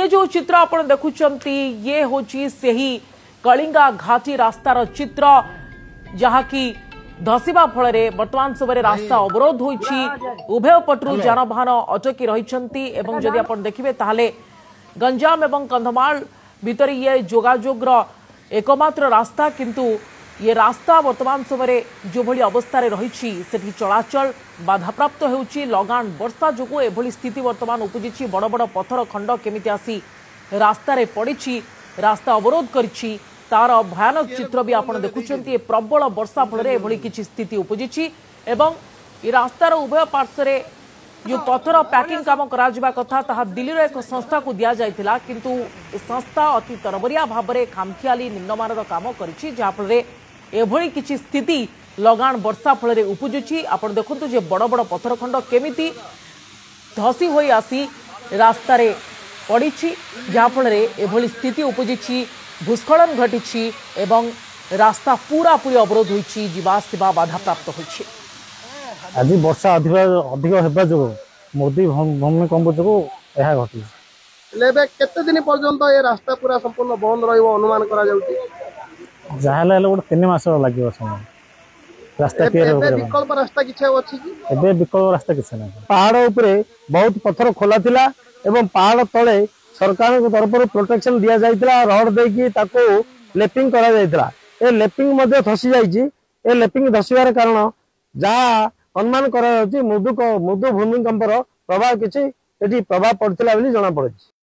ये जो चित्र आप देखुंट ये हूँ से ही कलिंगा घाटी रास्तार चित्र जहाँ की धसीबा फल बर्तमान समय रास्ता अवरोध होईछि उभय पटरू जानवाहन अटकी रही जदि आप देखिए ताहले गंजाम एवं कंधमाल भितर ये जोगाजोग एकमात्र रास्ता किंतु ये रास्ता वर्तमान समय जो भली अवस्था रही चलाचल बाधाप्राप्त होउछि लगान वर्षा जोगु एभली स्थिति वर्तमान उपजिछि बड़ बड़ पत्थर खंड केमिति आसी रास्ता रे पड़िछि रास्ता अवरोध करिछि तार भयानक चित्र भी आपण देखुछन्ती प्रबल वर्षा फल एभली किछि स्थिति उपजिछि एवं ये रास्तार उभय पार्श्व जो पत्थर पैकिंग काम करा जिबा कथा ताहा दिल्लीर एक संस्था को दिया जायतिला किंतु संस्था अति तरबरिया भाबरे खामखियाली निम्नमानर काम करिछि जहा फल एभली किछि स्थिति लगान वर्षा फल उपजुछि आपण देखंतु जे बड़ बड़ पत्थर खंड केमिति धसी होई आसी रास्ता रे पड़िछि जहा फल एभली स्थिति उपजिछि भूस्खलन घटिछि एवं रास्ता पूरा पूरी अवरोध होइछि जीवा सेवा बाधा प्राप्त होइछि। आज वर्षा अधिक हेबा जो मोदी भूमिकंप जो यह घटी केते दिन पर्यंत ये रास्ता पूरा संपूर्ण बंद रहिबो अनुमान करा जाउछि जहाले गोटे 3 मास लगे समय रास्ता विकल्प रास्ता किछ अछि कि एबे विकल्प रास्ता किछ नै पहाड़ ऊपर बहुत पत्थर खोला थिला एवं पहाड़ तले सरकार को तरफ प्रोटेक्शन दिया जाइतला रोड देकी ताको लेपिंग करा जाइतला ए लेपिंग मध्ये धसी जाइछि ए लेपिंग धसिबार कारण जहाँ अनुमान करा मृदु भूमिकंपर प्रभाव किछि एटी प्रभाव पड़थिला बोली जणा पड़छि।